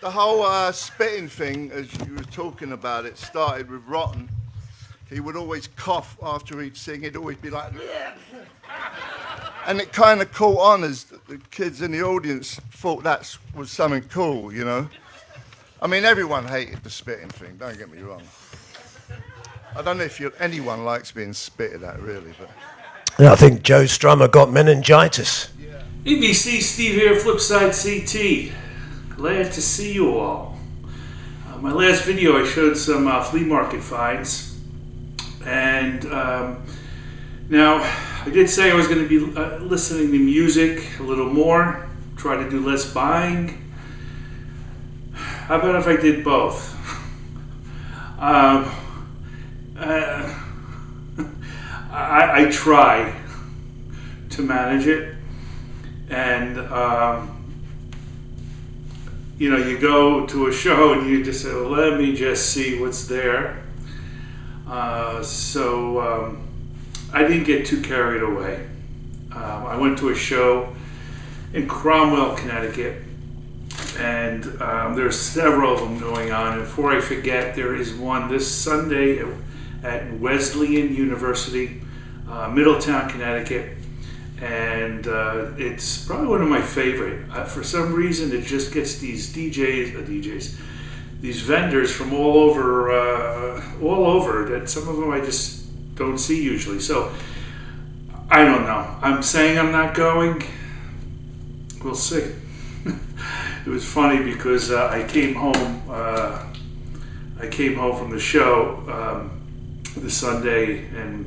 The whole spitting thing, as you were talking about, it started with Rotten. He would always cough after he'd sing. He'd always be like, and it kind of caught on as the kids in the audience thought that was something cool, you know. I mean, everyone hated the spitting thing, don't get me wrong. I don't know if anyone likes being spitted at, really, but... I think Joe Strummer got meningitis. Yeah. EBC Steve here, FlipSideCT. Glad to see you all. My last video I showed some flea market finds, and now I did say I was going to be listening to music a little more, try to do less buying. How about if I did both? I try to manage it, and you know, you go to a show and you just say, well, let me just see what's there. So I didn't get too carried away. I went to a show in Cromwell, Connecticut, and there's several of them going on. And before I forget, there is one this Sunday at Wesleyan University, Middletown, Connecticut, and it's probably one of my favorite. For some reason, it just gets these these vendors from all over. That some of them I just don't see usually. So I don't know. I'm saying I'm not going. We'll see. It was funny because I came home from the show this Sunday, and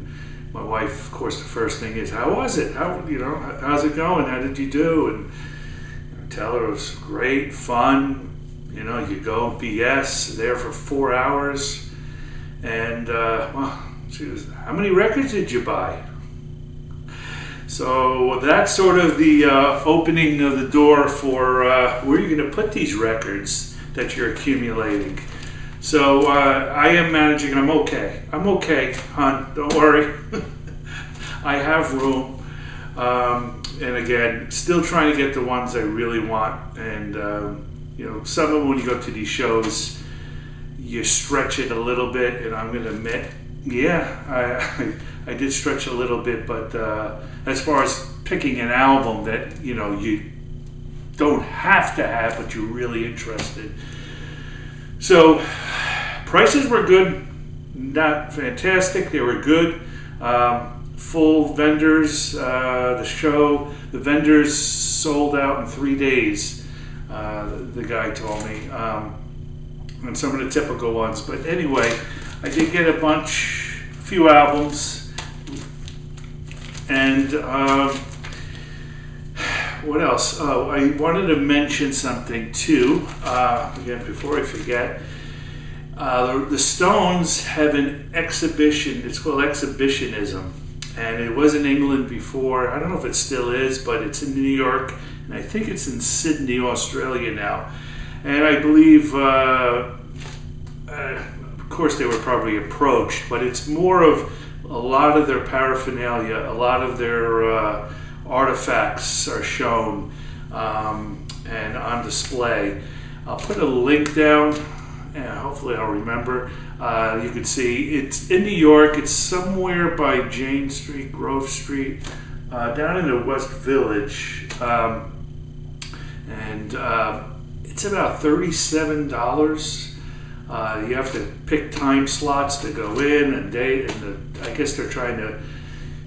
my wife, of course, the first thing is, how was it? How's it going? How did you do? And I tell her it was great, fun. You know, you go BS there for 4 hours, and well, she was, how many records did you buy? So that's sort of the opening of the door for where are you going to put these records that you're accumulating. So I am managing, and I'm okay. I'm okay, hon. Don't worry. I have room. And again, still trying to get the ones I really want. And, you know, some of them, when you go to these shows, you stretch it a little bit. And I'm going to admit, yeah, I did stretch a little bit. But as far as picking an album that, you know, you don't have to have, but you're really interested. So prices were good, not fantastic. They were good. Full vendors. The vendors sold out in 3 days. The guy told me, and some of the typical ones. But anyway, I did get a few albums, and what else? Oh, I wanted to mention something too. Again, before I forget, the Stones have an exhibition. It's called Exhibitionism, and it was in England before. I don't know if it still is, but it's in New York, and I think it's in Sydney, Australia now. And I believe, of course, they were probably approached, but it's more of a lot of their paraphernalia, a lot of their artifacts are shown and on display. I'll put a link down, and hopefully I'll remember. You can see it's in New York. It's somewhere by Jane Street, Grove Street, down in the West Village, and it's about $37. You have to pick time slots to go in and date, and I guess they're trying to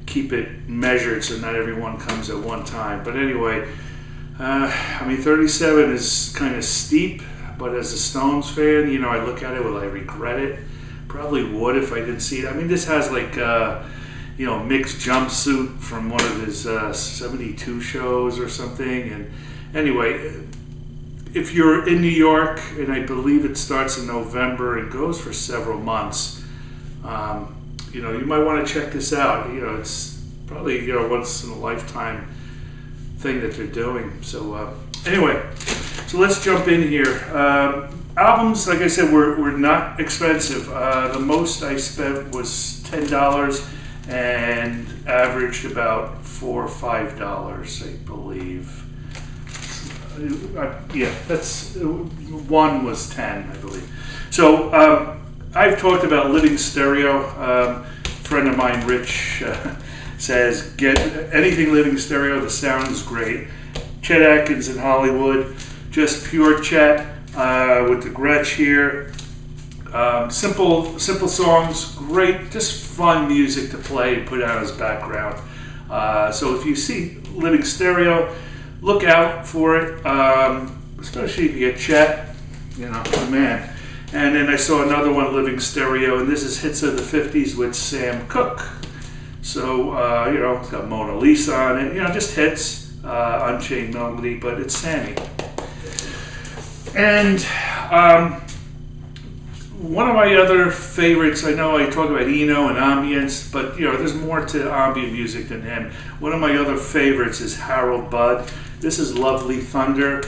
keep it measured so not everyone comes at one time. But anyway, I mean, 37 is kind of steep, but as a Stones fan, you know, I look at it, will I regret it? Probably would if I didn't see it. I mean, this has like, you know, mixed jumpsuit from one of his 72 shows or something. And anyway, if you're in New York, and I believe it starts in November and goes for several months, you know, you might want to check this out. You know, it's probably, you know, once in a lifetime thing that they're doing. So anyway, so let's jump in here. Albums, like I said, were not expensive. The most I spent was $10 and averaged about $4 or $5, I believe. that's one was 10, I believe. So I've talked about living stereo. A friend of mine, Rich, says get anything living stereo. The sound is great. Chet Atkins in Hollywood, just pure Chet with the Gretsch here. Simple songs, great, just fun music to play and put out as background. So if you see living stereo, look out for it, especially if you get Chet, the man. And then I saw another one, living stereo, and this is hits of the 50s with Sam Cooke. So, it's got Mona Lisa on it, just hits, Unchained Melody, but it's Sammy. And one of my other favorites, I know I talk about Eno and ambience, but there's more to ambient music than him. One of my other favorites is Harold Budd. This is Lovely Thunder.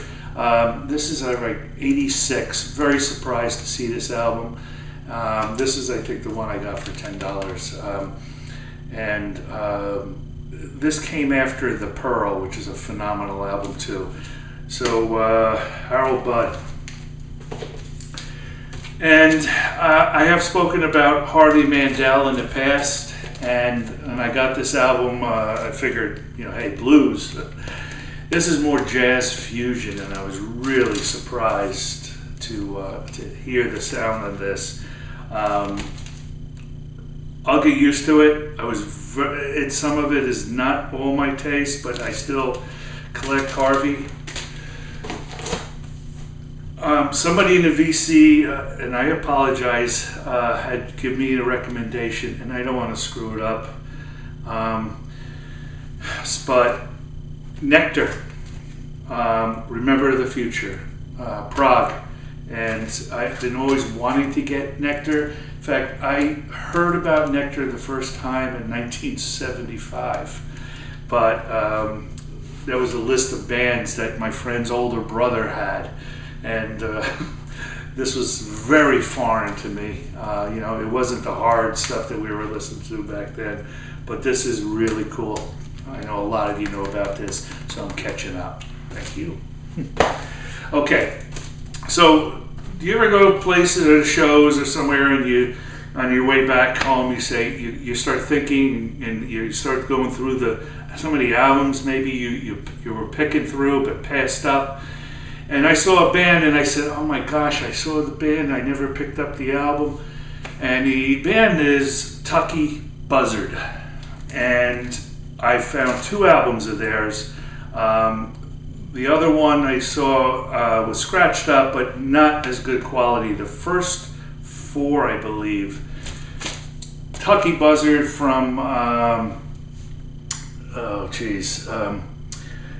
This is like 86. Very surprised to see this album. This is, I think, the one I got for $10. This came after The Pearl, which is a phenomenal album too. So Harold Budd. And I have spoken about Harvey Mandel in the past, and I got this album. I figured, hey, blues. This is more jazz fusion, and I was really surprised to hear the sound of this. I'll get used to it. Some of it is not all my taste, but I still collect Harvey. Somebody in the VC, and I apologize, had given me a recommendation, and I don't want to screw it up. But Nectar, Remember the Future, Prague, and I've been always wanting to get Nectar. In fact, I heard about Nectar the first time in 1975, but there was a list of bands that my friend's older brother had, and this was very foreign to me. It wasn't the hard stuff that we were listening to back then, but this is really cool. I know a lot of you know about this, so I'm catching up. Thank you. Okay, so do you ever go to places or shows or somewhere, and you, on your way back home, you say you start thinking and you start going through some of the albums maybe you were picking through but passed up. And I saw a band and I said, oh my gosh, I saw the band, I never picked up the album. And the band is Tucky Buzzard. And I found 2 albums of theirs. The other one I saw was scratched up, but not as good quality. The first 4, I believe. Tucky Buzzard from,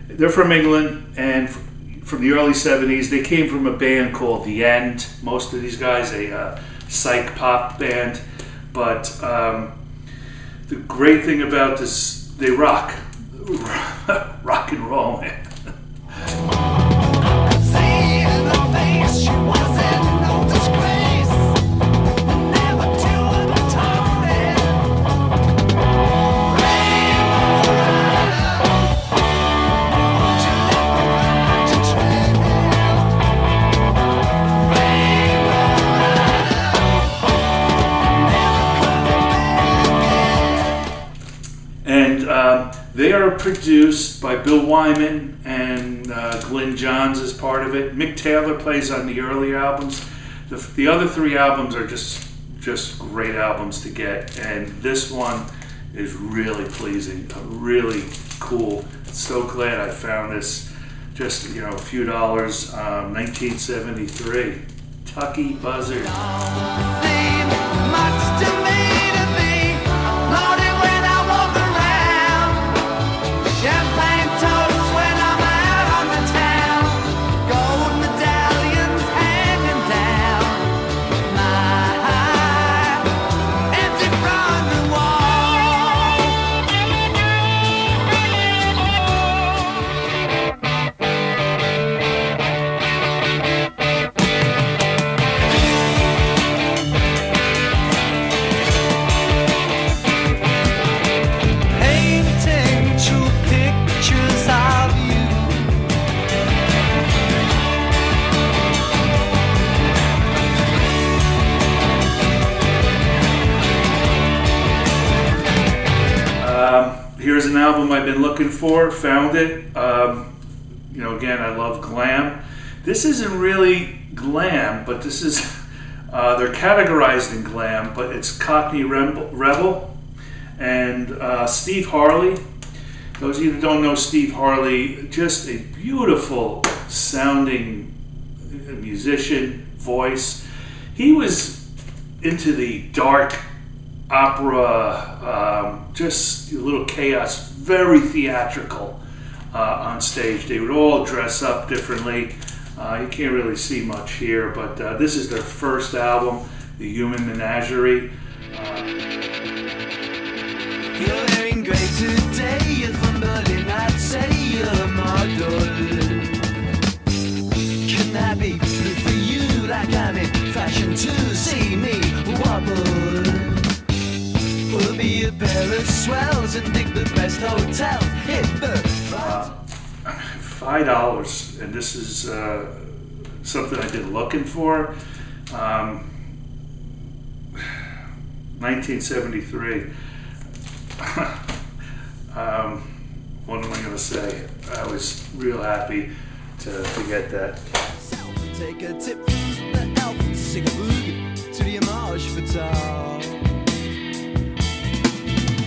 they're from England, and from the early 70s. They came from a band called The End. Most of these guys, a psych pop band. But the great thing about this, they rock. Rock and roll, man. They are produced by Bill Wyman, and Glyn Johns is part of it. Mick Taylor plays on the early albums. The other 3 albums are just great albums to get, and this one is really pleasing, really cool. So glad I found this. Just a few dollars. 1973, Tucky Buzzard. an album I've been looking for, found it. You know, again, I love glam. This isn't really glam, but this is, they're categorized in glam, but it's Cockney Rebel and Steve Harley. Those of you that don't know Steve Harley, just a beautiful sounding musician, voice. He was into the dark opera, just a little chaos, very theatrical on stage. They would all dress up differently. You can't really see much here, but this is their first album, The Human Menagerie. You're wearing grey today, you're from Berlin, I'd say you're a model. Can I be blue for you like I'm in fashion to see me wobble? We'll be a pair of swells and dig the best hotels, hit the front. $5, and this is something I've been looking for. 1973. What am I going to say? I was real happy to get that. Take a tip from the elf, sing a boogie to the homage fatale.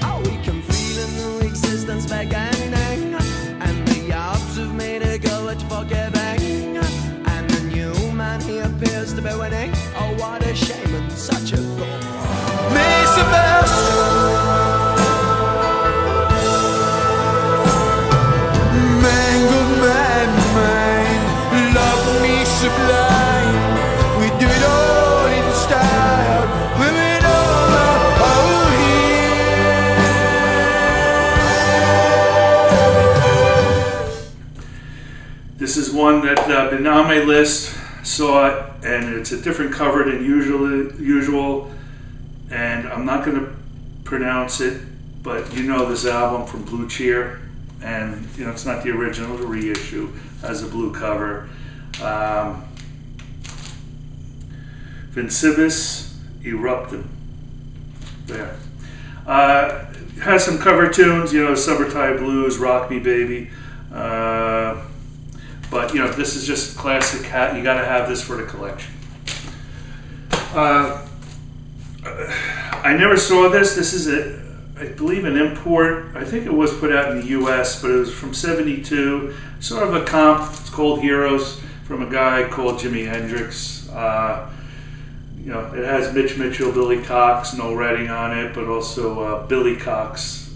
Oh, we can feel a new existence beginning, and the yards have made a go at forgiving, and the new man he appears to be winning. Oh, what a shame and such a bore. Mr. Sublime, we do it all in style, women all over here. This is one that been on my list, saw it, and it's a different cover than usual, and I'm not going to pronounce it, but you know this album from Blue Cheer, and you know it's not the original, the reissue has a blue cover. Vincibus Eruptum. There. Has some cover tunes, you know, Summertime Blues, Rock Me Baby. But, you know, this is just classic hat. You got to have this for the collection. I never saw this. This is, I believe, an import. I think it was put out in the U.S., but it was from '72. Sort of a comp. It's called Heroes, from a guy called Jimi Hendrix. You know, it has Mitch Mitchell, Billy Cox, Noel Redding on it, but also Billy Cox,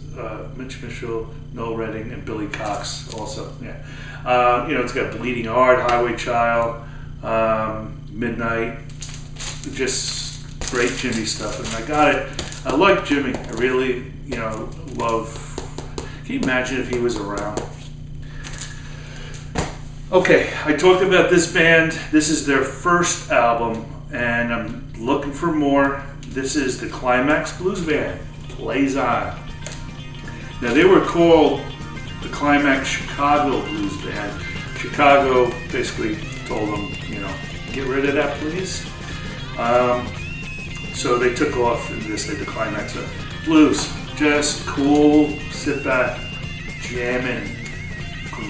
Mitch Mitchell, Noel Redding, and Billy Cox also. Yeah, you know, it's got Bleeding Heart, Highway Child, Midnight, just great Jimmy stuff. And I got it. I like Jimmy. I really, you know, love. Can you imagine if he was around? Okay, I talked about this band. This is their first album, and I'm looking for more. This is the Climax Blues Band, Plays On. Now, they were called the Climax Chicago Blues Band. Chicago basically told them, you know, get rid of that, please. So they took off and just said the Climax Blues. Just cool, sit back, jamming.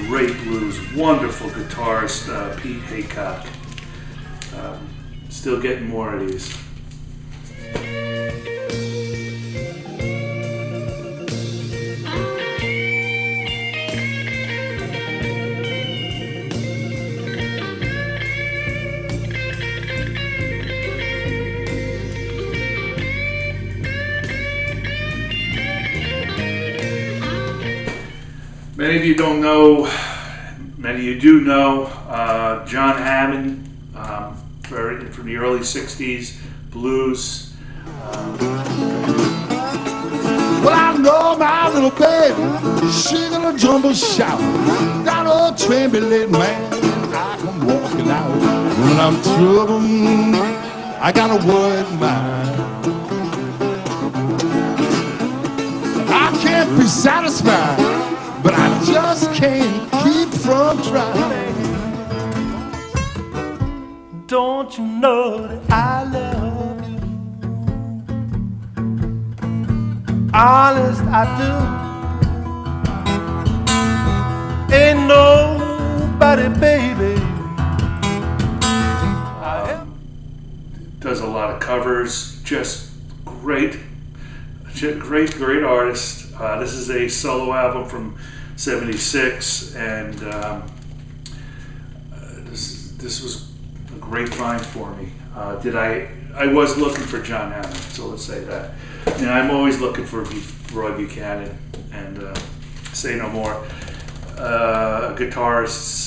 Great blues, wonderful guitarist, Pete Haycock. Still getting more of these. Many of you don't know, many of you do know, John Hammond, from the early 60s, blues. Well, I know my little baby, she gonna jump and shout. That old trembling man, I come walking out. When I'm troubled, I got a word in mind. I can't be satisfied, but I just can't keep from trying. Don't you know that I love you? Honest, I do. somebody, baby. Does a lot of covers, just great artist. This is a solo album from '76, and this was a great find for me. I was looking for John Hammond, so let's say that. And I'm always looking for Roy Buchanan, and say no more. Guitarist.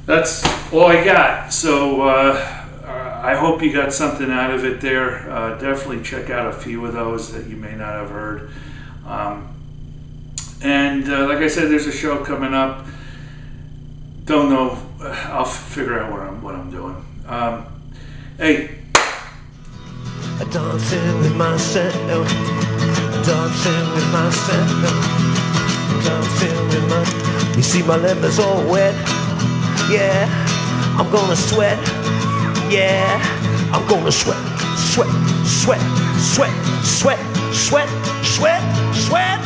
That's all I got. So I hope you got something out of it there. Definitely check out a few of those that you may not have heard. And like I said, there's a show coming up. Don't know. I'll figure out what I'm doing. Hey. Dancing with myself, dancing with myself, dancing with my. You see my lips all wet. Yeah, I'm gonna sweat. Yeah, I'm gonna sweat, sweat, sweat, sweat, sweat, sweat, sweat, sweat.